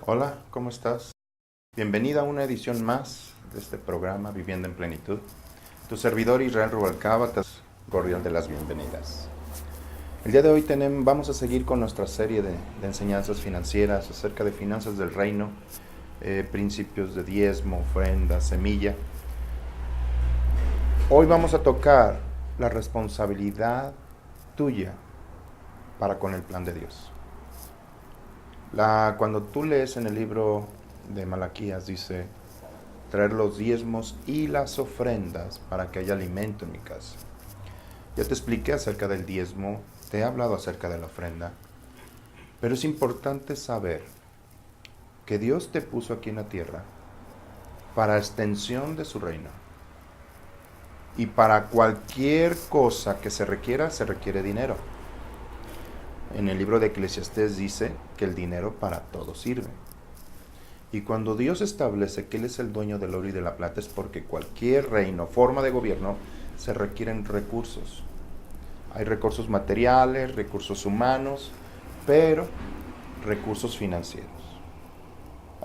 Hola, ¿cómo estás? Bienvenida a una edición más de este programa Vivienda en Plenitud. Tu servidor Israel Rubalcaba te da cordial de las bienvenidas. El día de hoy vamos a seguir con nuestra serie de enseñanzas financieras acerca de finanzas del reino, principios de diezmo, ofrenda, semilla. Hoy vamos a tocar la responsabilidad tuya para con el plan de Dios. Cuando tú lees en el libro de Malaquías dice, traer los diezmos y las ofrendas para que haya alimento en mi casa. Ya te expliqué acerca del diezmo, te he hablado acerca de la ofrenda, pero es importante saber que Dios te puso aquí en la tierra para extensión de su reino. Y para cualquier cosa que se requiere dinero. En el libro de Eclesiastés dice que el dinero para todo sirve. Y cuando Dios establece que Él es el dueño del oro y de la plata es porque cualquier reino, forma de gobierno, se requieren recursos. Hay recursos materiales, recursos humanos, pero recursos financieros.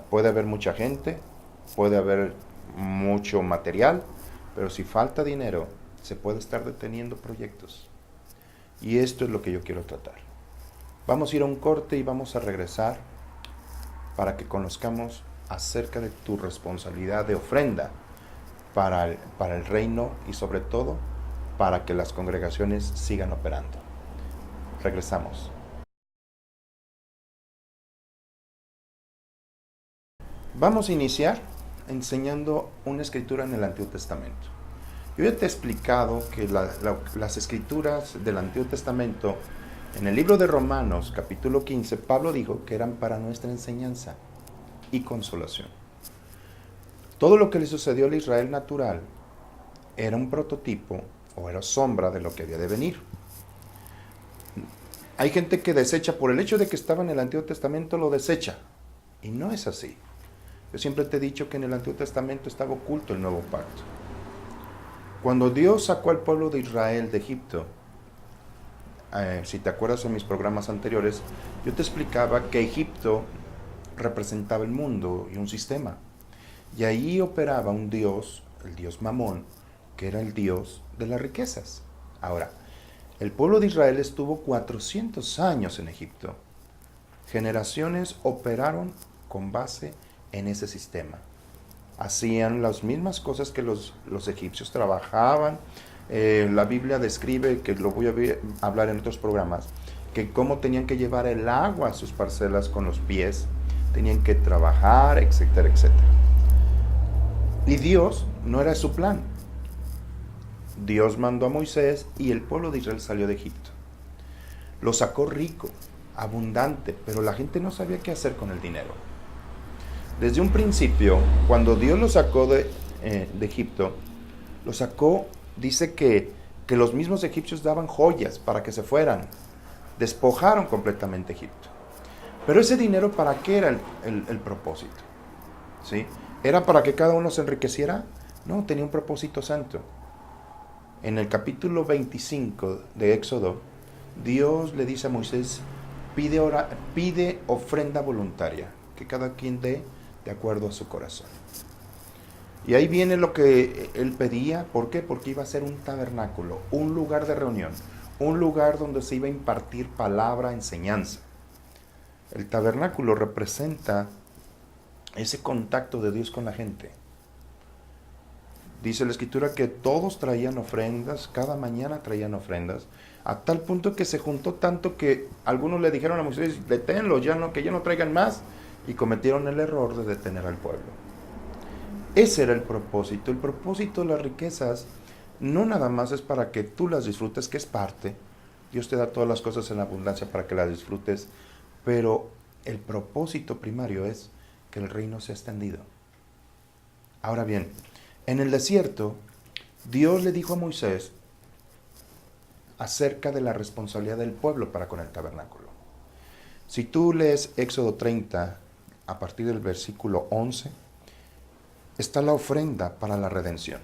Puede haber mucha gente, puede haber mucho material, pero si falta dinero, se puede estar deteniendo proyectos. Y esto es lo que yo quiero tratar. Vamos a ir a un corte y vamos a regresar para que conozcamos acerca de tu responsabilidad de ofrenda para el reino y sobre todo para que las congregaciones sigan operando. Regresamos. Vamos a iniciar enseñando una escritura en el Antiguo Testamento. Yo ya te he explicado que las escrituras del Antiguo Testamento, en el libro de Romanos, capítulo 15, Pablo dijo que eran para nuestra enseñanza y consolación. Todo lo que le sucedió al Israel natural era un prototipo o era sombra de lo que había de venir. Hay gente que desecha, por el hecho de que estaba en el Antiguo Testamento, lo desecha. Y no es así. Yo siempre te he dicho que en el Antiguo Testamento estaba oculto el nuevo pacto. Cuando Dios sacó al pueblo de Israel de Egipto, si te acuerdas en mis programas anteriores, yo te explicaba que Egipto representaba el mundo y un sistema. Y ahí operaba un dios, el dios Mamón, que era el dios de las riquezas. Ahora, el pueblo de Israel estuvo 400 años en Egipto. Generaciones operaron con base en ese sistema. Hacían las mismas cosas que los egipcios trabajaban. La Biblia describe, que lo voy a hablar en otros programas, que cómo tenían que llevar el agua a sus parcelas con los pies, tenían que trabajar, etcétera, etcétera. Y Dios no era su plan. Dios mandó a Moisés y el pueblo de Israel salió de Egipto. Lo sacó rico, abundante, pero la gente no sabía qué hacer con el dinero. Desde un principio, cuando Dios lo sacó de Egipto, lo sacó, dice que los mismos egipcios daban joyas para que se fueran. Despojaron completamente Egipto. Pero ese dinero, ¿para qué era el propósito? ¿Sí? ¿Era para que cada uno se enriqueciera? No, tenía un propósito santo. En el capítulo 25 de Éxodo, Dios le dice a Moisés, pide ofrenda voluntaria, que cada quien dé de acuerdo a su corazón. Y ahí viene lo que él pedía. ¿Por qué? Porque iba a ser un tabernáculo, un lugar de reunión, un lugar donde se iba a impartir palabra, enseñanza. El tabernáculo representa ese contacto de Dios con la gente. Dice la escritura que todos traían ofrendas, cada mañana traían ofrendas, a tal punto que se juntó tanto que algunos le dijeron a Moisés, deténlo, que ya no traigan más, y cometieron el error de detener al pueblo. Ese era el propósito. El propósito de las riquezas no nada más es para que tú las disfrutes, que es parte. Dios te da todas las cosas en abundancia para que las disfrutes, pero el propósito primario es que el reino sea extendido. Ahora bien, en el desierto, Dios le dijo a Moisés acerca de la responsabilidad del pueblo para con el tabernáculo. Si tú lees Éxodo 30, a partir del versículo 11, está la ofrenda para la redención.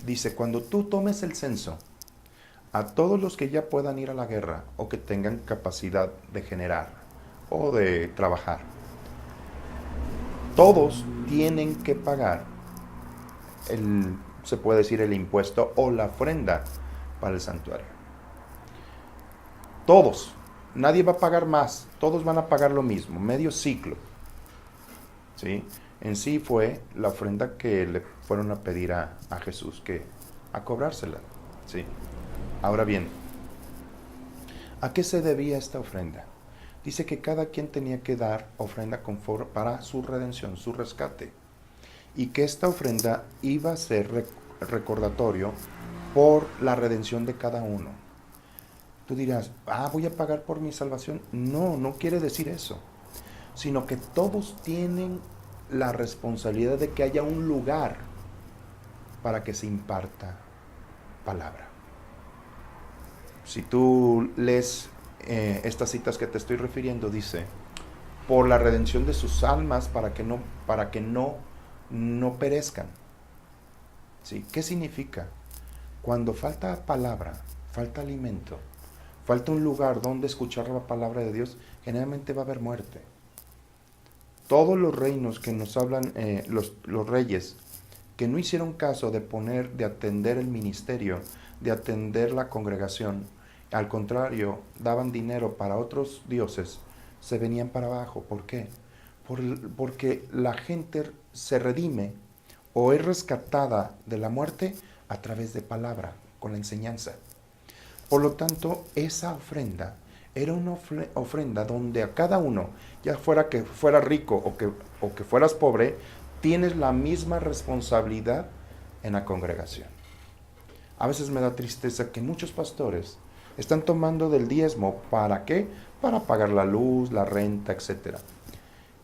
Dice, cuando tú tomes el censo, a todos los que ya puedan ir a la guerra o que tengan capacidad de generar o de trabajar. Todos tienen que pagar se puede decir el impuesto o la ofrenda para el santuario. Todos, nadie va a pagar más, todos van a pagar lo mismo, medio ciclo. ¿Sí? En sí fue la ofrenda que le fueron a pedir a Jesús, a cobrársela. ¿Sí? Ahora bien, ¿a qué se debía esta ofrenda? Dice que cada quien tenía que dar ofrenda para su redención, su rescate. Y que esta ofrenda iba a ser recordatorio por la redención de cada uno. Tú dirás, voy a pagar por mi salvación. No, no quiere decir eso. Sino que todos tienen la responsabilidad de que haya un lugar para que se imparta palabra. Si tú lees estas citas que te estoy refiriendo, dice, por la redención de sus almas, para que no perezcan. ¿Sí? ¿Qué significa? Cuando falta palabra, falta alimento, falta un lugar donde escuchar la palabra de Dios, generalmente va a haber muerte. Todos los reinos que nos hablan, los reyes, que no hicieron caso de atender el ministerio, de atender la congregación, al contrario, daban dinero para otros dioses, se venían para abajo. ¿Por qué? Porque la gente se redime o es rescatada de la muerte a través de palabra, con la enseñanza. Por lo tanto, esa ofrenda era una ofrenda donde a cada uno, ya fuera que fuera rico o que fueras pobre, tienes la misma responsabilidad en la congregación. A veces me da tristeza que muchos pastores están tomando del diezmo, ¿para qué? Para pagar la luz, la renta, etc.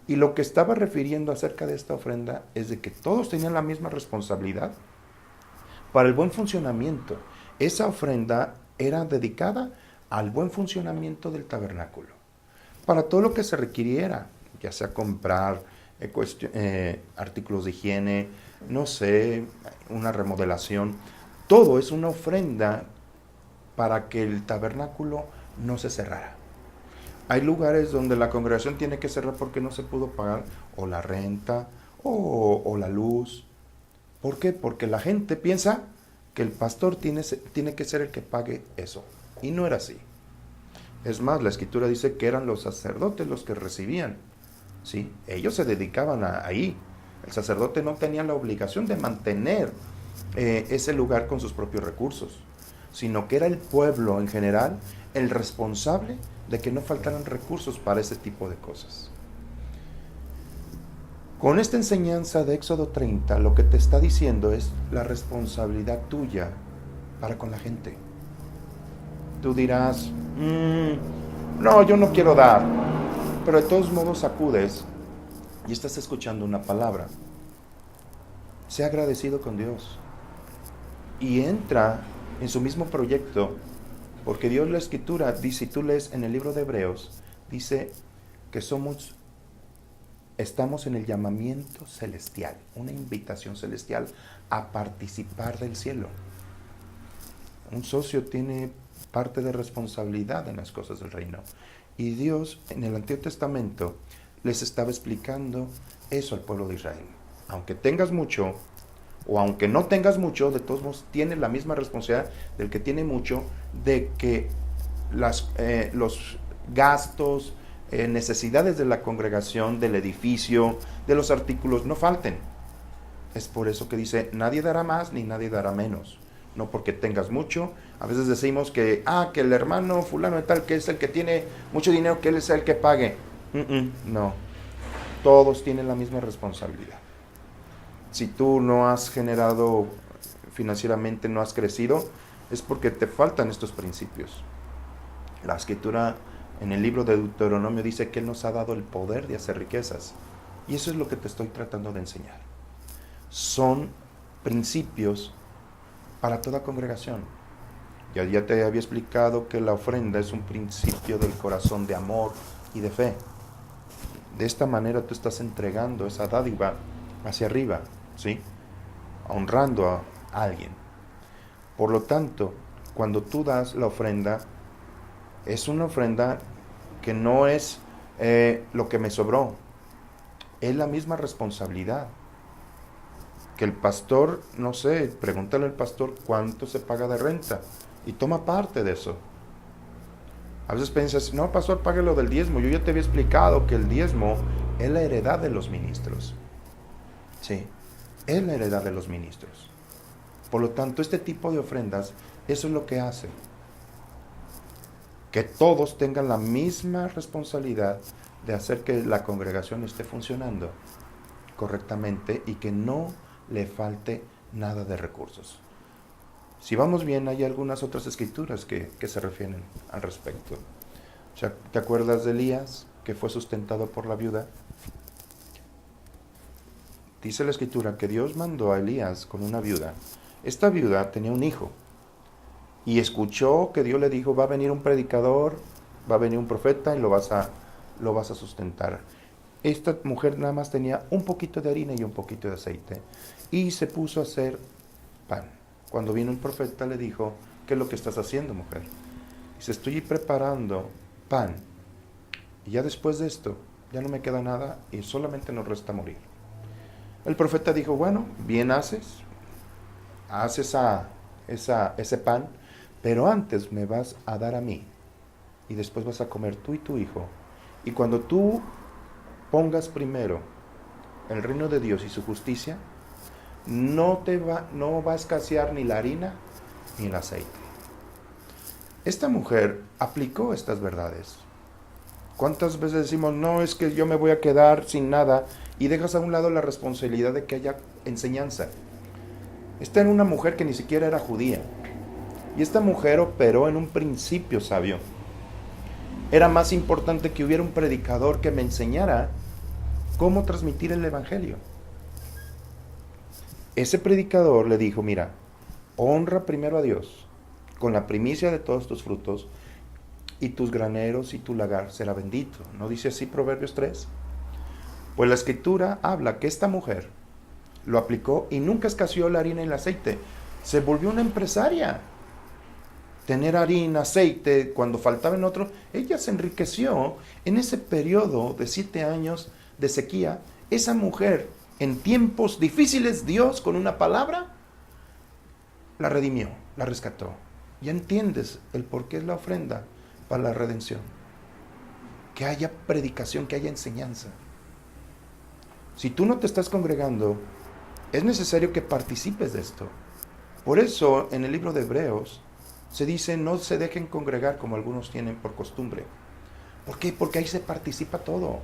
Y lo que estaba refiriendo acerca de esta ofrenda es de que todos tenían la misma responsabilidad para el buen funcionamiento. Esa ofrenda era dedicada al buen funcionamiento del tabernáculo, para todo lo que se requiriera, ya sea comprar artículos de higiene, no sé, una remodelación. Todo es una ofrenda para que el tabernáculo no se cerrara. Hay lugares donde la congregación tiene que cerrar porque no se pudo pagar o la renta o la luz. ¿Por qué? Porque la gente piensa que el pastor tiene que ser el que pague eso. Y no era así. Es más, la escritura dice que eran los sacerdotes los que recibían. ¿Sí? Ellos se dedicaban ahí. El sacerdote no tenía la obligación de mantener ese lugar con sus propios recursos, sino que era el pueblo en general el responsable de que no faltaran recursos para ese tipo de cosas. Con esta enseñanza de Éxodo 30, lo que te está diciendo es la responsabilidad tuya para con la gente. Tú dirás, no, yo no quiero dar, pero de todos modos acudes y estás escuchando una palabra. Sé agradecido con Dios y entra en su mismo proyecto, porque Dios, la escritura dice, si tú lees en el libro de Hebreos, dice que estamos en el llamamiento celestial, una invitación celestial a participar del cielo. Un socio tiene parte de responsabilidad en las cosas del reino. Y Dios en el Antiguo Testamento les estaba explicando eso al pueblo de Israel. Aunque tengas mucho o aunque no tengas mucho, de todos modos tienes la misma responsabilidad del que tiene mucho, de que los gastos, necesidades de la congregación, del edificio, de los artículos no falten. Es por eso que dice, nadie dará más ni nadie dará menos. No porque tengas mucho. A veces decimos que el hermano fulano de tal, que es el que tiene mucho dinero, que él es el que pague. No. Todos tienen la misma responsabilidad. Si tú no has generado financieramente, no has crecido, es porque te faltan estos principios. La escritura en el libro de Deuteronomio dice que Él nos ha dado el poder de hacer riquezas. Y eso es lo que te estoy tratando de enseñar. Son principios para toda congregación. Ya te había explicado que la ofrenda es un principio del corazón de amor y de fe. De esta manera tú estás entregando esa dádiva hacia arriba, ¿sí? Honrando a alguien. Por lo tanto, cuando tú das la ofrenda, es una ofrenda que no es lo que me sobró. Es la misma responsabilidad. Que el pastor, no sé, pregúntale al pastor cuánto se paga de renta y toma parte de eso. A veces piensas, no, pastor, pague lo del diezmo. Yo ya te había explicado que el diezmo es la heredad de los ministros. Sí, es la heredad de los ministros. Por lo tanto, este tipo de ofrendas, eso es lo que hace. Que todos tengan la misma responsabilidad de hacer que la congregación esté funcionando correctamente y que no le falte nada de recursos. Si vamos bien, hay algunas otras escrituras que se refieren al respecto. O sea, ¿te acuerdas de Elías, que fue sustentado por la viuda? Dice la escritura que Dios mandó a Elías con una viuda. Esta viuda tenía un hijo y escuchó que Dios le dijo, va a venir un predicador, va a venir un profeta y lo vas a sustentar. Esta mujer nada más tenía un poquito de harina y un poquito de aceite y se puso a hacer pan. Cuando vino el profeta le dijo, ¿qué es lo que estás haciendo, mujer? Dice, estoy preparando pan y ya después de esto ya no me queda nada y solamente nos resta morir. El profeta dijo, bueno, bien haces ese pan, pero antes me vas a dar a mí y después vas a comer tú y tu hijo. Y cuando tú pongas primero el reino de Dios y su justicia, no va a escasear ni la harina ni el aceite. Esta mujer aplicó estas verdades. ¿Cuántas veces decimos, no, es que yo me voy a quedar sin nada, y dejas a un lado la responsabilidad de que haya enseñanza? Esta era una mujer que ni siquiera era judía, y esta mujer operó en un principio sabio. Era más importante que hubiera un predicador que me enseñara cómo transmitir el evangelio. Ese predicador le dijo, mira, honra primero a Dios con la primicia de todos tus frutos, y tus graneros y tu lagar será bendito. ¿No dice así Proverbios 3? Pues la escritura habla que esta mujer lo aplicó y nunca escaseó la harina y el aceite. Se volvió una empresaria. Tener harina, aceite, cuando faltaba en otro, ella se enriqueció en ese periodo de 7 años de sequía. Esa mujer, en tiempos difíciles, Dios con una palabra la redimió, la rescató. Ya entiendes el por qué es la ofrenda para la redención. Que haya predicación, que haya enseñanza. Si tú no te estás congregando, es necesario que participes de esto. Por eso en el libro de Hebreos se dice, no se dejen congregar como algunos tienen por costumbre. ¿Por qué? Porque ahí se participa todo.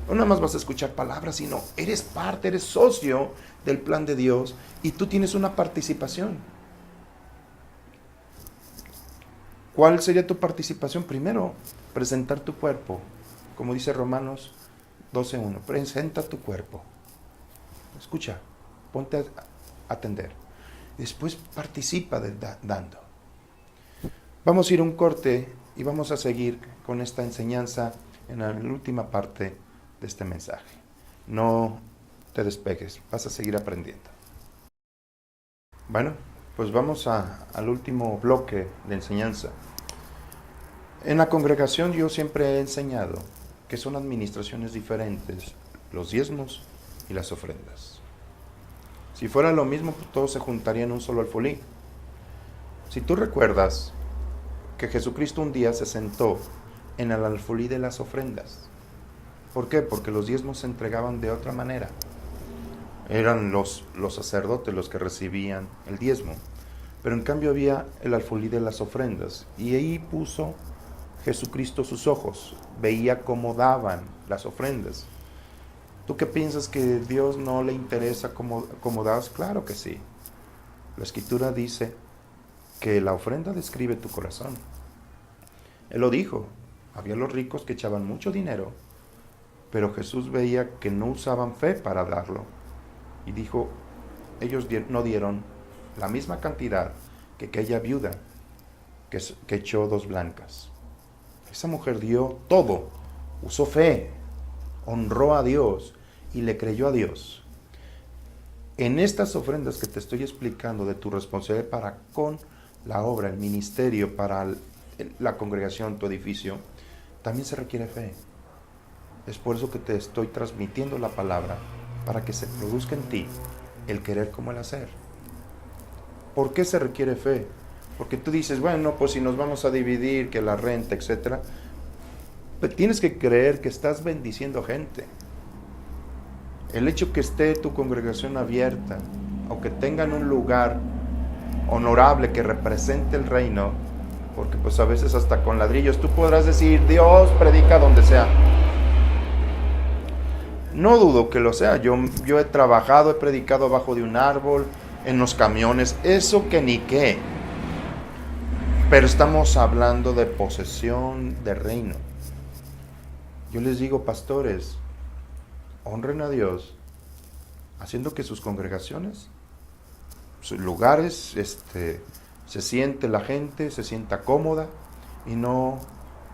No nada más vas a escuchar palabras, sino eres parte, eres socio del plan de Dios y tú tienes una participación. ¿Cuál sería tu participación? Primero, presentar tu cuerpo. Como dice Romanos 12:1, presenta tu cuerpo. Escucha, ponte a atender. Después participa dando. Vamos a ir a un corte y vamos a seguir con esta enseñanza en la última parte de este mensaje. No te despegues, vas a seguir aprendiendo. Bueno, pues vamos al último bloque de enseñanza. En la congregación yo siempre he enseñado que son administraciones diferentes, los diezmos y las ofrendas. Si fuera lo mismo, pues todos se juntarían en un solo alfolí. Si tú recuerdas que Jesucristo un día se sentó en el alfolí de las ofrendas. ¿Por qué? Porque los diezmos se entregaban de otra manera. Eran los sacerdotes los que recibían el diezmo. Pero en cambio había el alfolí de las ofrendas. Y ahí puso Jesucristo sus ojos. Veía cómo daban las ofrendas. ¿Tú qué piensas, que Dios no le interesa cómo das? Claro que sí. La Escritura dice que la ofrenda describe tu corazón. Él lo dijo. Había los ricos que echaban mucho dinero, pero Jesús veía que no usaban fe para darlo. Y dijo, ellos no dieron la misma cantidad que aquella viuda que echó 2 blancas. Esa mujer dio todo, usó fe, honró a Dios y le creyó a Dios. En estas ofrendas que te estoy explicando de tu responsabilidad para con la obra, el ministerio, para la congregación, tu edificio, también se requiere fe. Es por eso que te estoy transmitiendo la palabra, para que se produzca en ti el querer como el hacer. ¿Por qué se requiere fe? Porque tú dices, bueno, pues si nos vamos a dividir, que la renta, etcétera, pues tienes que creer que estás bendiciendo gente. El hecho que esté tu congregación abierta, o que tengan un lugar honorable que represente el reino, porque pues a veces hasta con ladrillos tú podrás decir, Dios predica donde sea. No dudo que lo sea. Yo he trabajado, he predicado abajo de un árbol, en los camiones, eso que ni qué. Pero estamos hablando de posesión de reino. Yo les digo, pastores, honren a Dios haciendo que sus congregaciones, sus lugares, se siente la gente, se sienta cómoda y no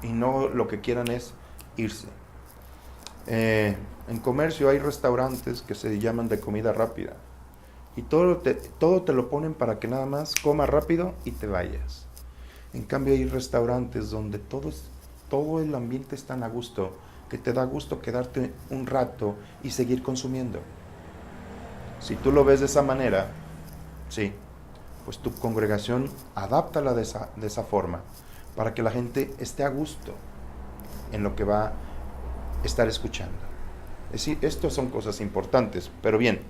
lo que quieran es irse. En comercio hay restaurantes que se llaman de comida rápida y todo te lo ponen para que nada más comas rápido y te vayas. En cambio hay restaurantes donde todo el ambiente es tan a gusto que te da gusto quedarte un rato y seguir consumiendo. Si tú lo ves de esa manera, sí, pues tu congregación adáptala de esa forma para que la gente esté a gusto en lo que va a estar escuchando. Es decir, estas son cosas importantes, pero bien,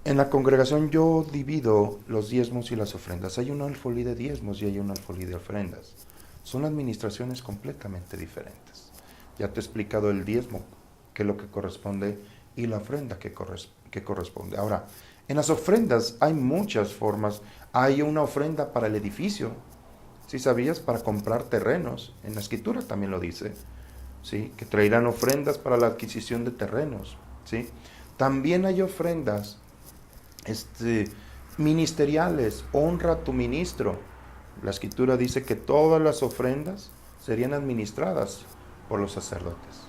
en la congregación yo divido los diezmos y las ofrendas. Hay un alfolí de diezmos y hay un alfolí de ofrendas. Son administraciones completamente diferentes. Ya te he explicado el diezmo, que es lo que corresponde, y la ofrenda que corresponde. Ahora, en las ofrendas hay muchas formas. Hay una ofrenda para el edificio, ¿sí sabías? Para comprar terrenos. En la Escritura también lo dice, ¿sí? Que traerán ofrendas para la adquisición de terrenos, ¿sí? También hay ofrendas ministeriales. Honra a tu ministro. La Escritura dice que todas las ofrendas serían administradas por los sacerdotes.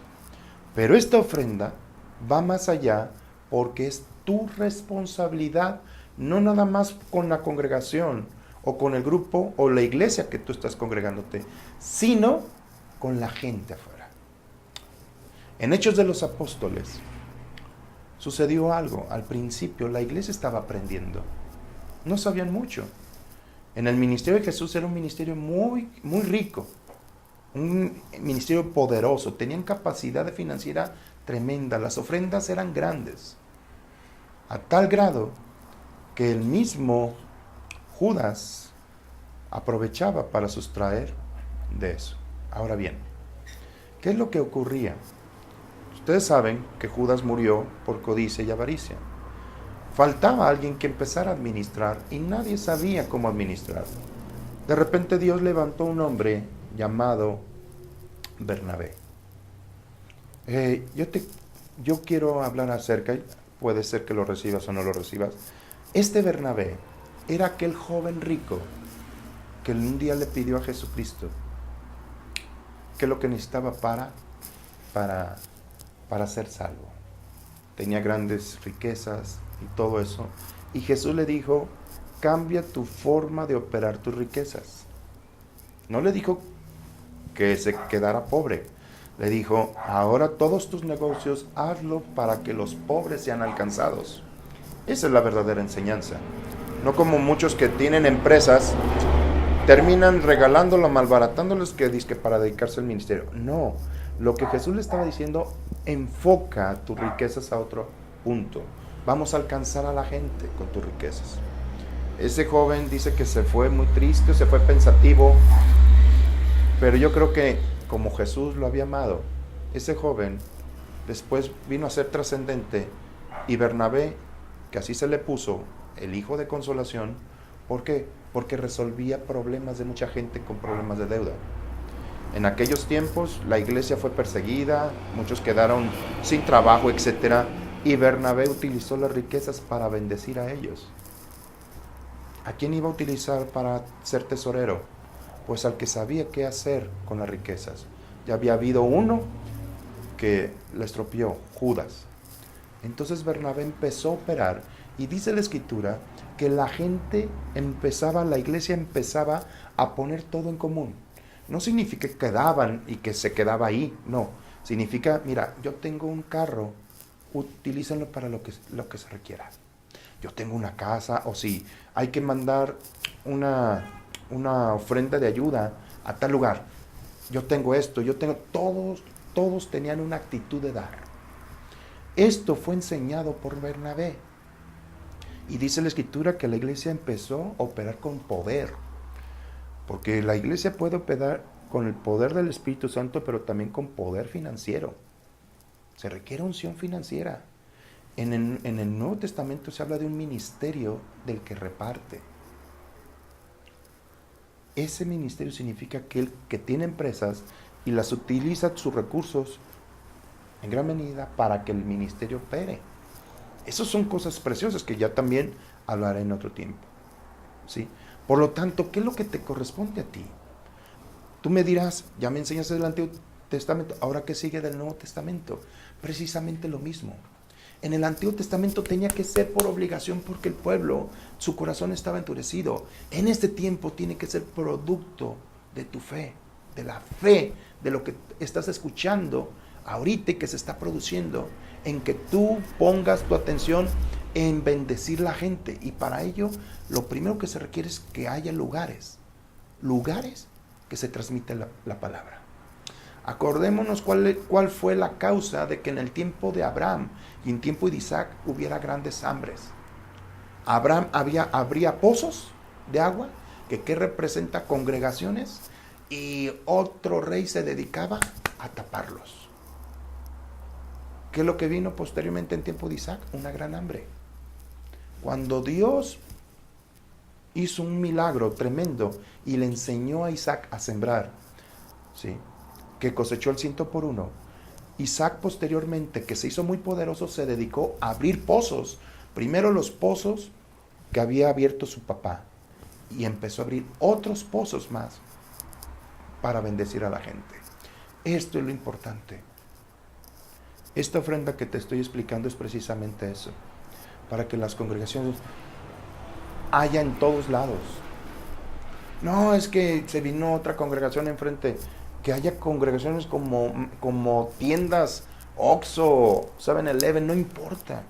Pero esta ofrenda va más allá porque es tu responsabilidad, no nada más con la congregación o con el grupo o la iglesia que tú estás congregándote, sino con la gente afuera. En Hechos de los Apóstoles sucedió algo. Al principio la iglesia estaba aprendiendo, no sabían mucho. En el ministerio de Jesús era un ministerio muy, muy rico, un ministerio poderoso, tenían capacidad financiera tremenda, las ofrendas eran grandes, a tal grado que el mismo Judas aprovechaba para sustraer de eso. Ahora bien, ¿qué es lo que ocurría? Ustedes saben que Judas murió por codicia y avaricia. Faltaba alguien que empezara a administrar y nadie sabía cómo administrar. De repente Dios levantó un hombre llamado Bernabé. Yo quiero hablar acerca, puede ser que lo recibas o no lo recibas. Este Bernabé era aquel joven rico que un día le pidió a Jesucristo que lo que necesitaba para ser salvo. Tenía grandes riquezas y todo eso. Y Jesús le dijo, cambia tu forma de operar tus riquezas. No le dijo que se quedara pobre. Le dijo, ahora todos tus negocios hazlo para que los pobres sean alcanzados. Esa es la verdadera enseñanza. No como muchos que tienen empresas, terminan regalándolo, malbaratándolos que para dedicarse al ministerio. No, lo que Jesús le estaba diciendo, enfoca tus riquezas a otro punto. Vamos a alcanzar a la gente con tus riquezas. Ese joven dice que se fue muy triste, se fue pensativo, pero yo creo que como Jesús lo había amado, ese joven después vino a ser trascendente, y Bernabé, que así se le puso, el hijo de consolación. ¿Por qué? Porque resolvía problemas de mucha gente con problemas de deuda. En aquellos tiempos la iglesia fue perseguida, muchos quedaron sin trabajo, etc. Y Bernabé utilizó las riquezas para bendecir a ellos. ¿A quién iba a utilizar para ser tesorero? Pues al que sabía qué hacer con las riquezas. Ya había habido uno que le estropeó, Judas. Entonces Bernabé empezó a operar, y dice la Escritura que la gente la iglesia empezaba a poner todo en común. no significa que quedaban y que se quedaba ahí, no. Significa, mira, yo tengo un carro, utilízalo para lo que se requiera. Yo tengo una casa, o si hay que mandar una ofrenda de ayuda a tal lugar, yo tengo esto, todos tenían una actitud de dar. Esto fue enseñado por Bernabé. Y dice la Escritura que la iglesia empezó a operar con poder. Porque la iglesia puede operar con el poder del Espíritu Santo, pero también con poder financiero. Se requiere unción financiera. En el Nuevo Testamento se habla de un ministerio del que reparte. Ese ministerio significa que el que tiene empresas y las utiliza sus recursos en gran medida para que el ministerio opere. Esas son cosas preciosas que ya también hablaré en otro tiempo, ¿sí? Por lo tanto, ¿qué es lo que te corresponde a ti? Tú me dirás, ya me enseñaste del Antiguo Testamento, ¿ahora qué sigue del Nuevo Testamento? Precisamente lo mismo. En el Antiguo Testamento tenía que ser por obligación porque el pueblo, su corazón estaba endurecido. En este tiempo tiene que ser producto de tu fe, de la fe, de lo que estás escuchando ahorita y que se está produciendo, en que tú pongas tu atención en bendecir la gente. Y para ello, lo primero que se requiere es que haya lugares que se transmite la palabra. Acordémonos cuál fue la causa de que en el tiempo de Abraham y en tiempo de Isaac hubiera grandes hambres. Abraham habría pozos de agua, que representa congregaciones, y otro rey se dedicaba a taparlos. ¿Qué es lo que vino posteriormente en tiempo de Isaac? Una gran hambre. Cuando Dios hizo un milagro tremendo y le enseñó a Isaac a sembrar, ¿sí?, que cosechó el 100 por 1, Isaac posteriormente, que se hizo muy poderoso, se dedicó a abrir pozos. Primero los pozos que había abierto su papá, y empezó a abrir otros pozos más para bendecir a la gente. Esto es lo importante. Esta ofrenda que te estoy explicando es precisamente eso, para que las congregaciones haya en todos lados. No, es que se vino otra congregación enfrente. Que haya congregaciones como tiendas, Oxxo, 7-Eleven, no importa.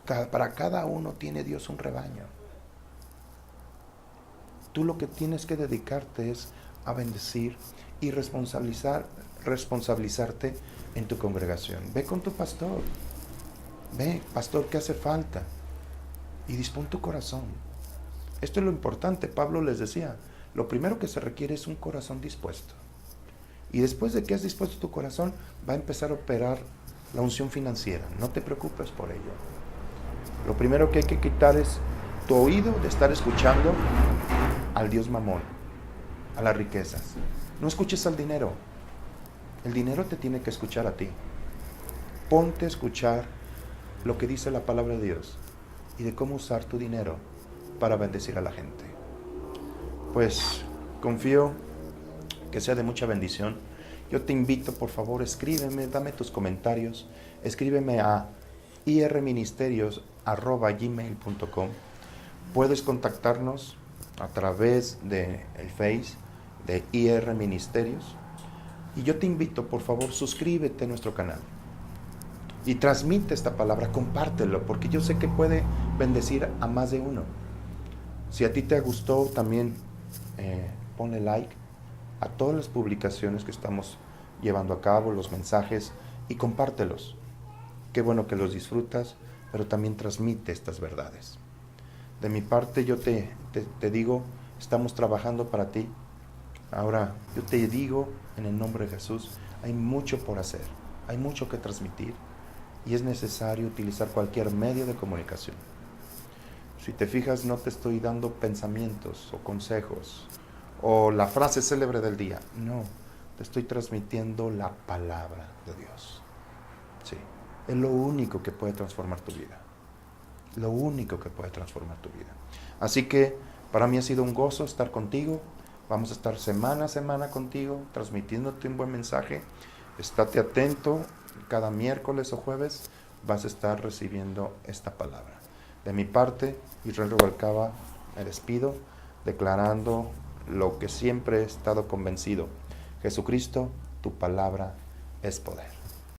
Para cada uno tiene Dios un rebaño. Tú lo que tienes que dedicarte es a bendecir y responsabilizarte en tu congregación. Ve con tu pastor. Ve, pastor, ¿qué hace falta? Y dispón tu corazón. Esto es lo importante. Pablo les decía, lo primero que se requiere es un corazón dispuesto. Y después de que has dispuesto tu corazón, va a empezar a operar la unción financiera. No te preocupes por ello. Lo primero que hay que quitar es tu oído de estar escuchando al Dios Mamón, a las riquezas. No escuches al dinero. El dinero te tiene que escuchar a ti. Ponte a escuchar lo que dice la palabra de Dios y de cómo usar tu dinero para bendecir a la gente. Pues confío que sea de mucha bendición. Yo te invito, por favor, escríbeme, dame tus comentarios, escríbeme a irministerios@gmail.com. Puedes contactarnos a través del Face de IR Ministerios. Y yo te invito, por favor, suscríbete a nuestro canal y transmite esta palabra, compártelo, porque yo sé que puede bendecir a más de uno. Si a ti te gustó, también ponle like a todas las publicaciones que estamos llevando a cabo, los mensajes, y compártelos. Qué bueno que los disfrutas, pero también transmite estas verdades. De mi parte, yo te digo, estamos trabajando para ti. Ahora, yo te digo, en el nombre de Jesús, hay mucho por hacer, hay mucho que transmitir, y es necesario utilizar cualquier medio de comunicación. Si te fijas, no te estoy dando pensamientos o consejos o la frase célebre del día. No, te estoy transmitiendo la palabra de Dios. Sí, es lo único que puede transformar tu vida. Lo único que puede transformar tu vida. Así que para mí ha sido un gozo estar contigo. Vamos a estar semana a semana contigo, transmitiéndote un buen mensaje. Estate atento, cada miércoles o jueves vas a estar recibiendo esta palabra. De mi parte, Israel Rubalcaba, me despido, declarando lo que siempre he estado convencido. Jesucristo, tu palabra es poder.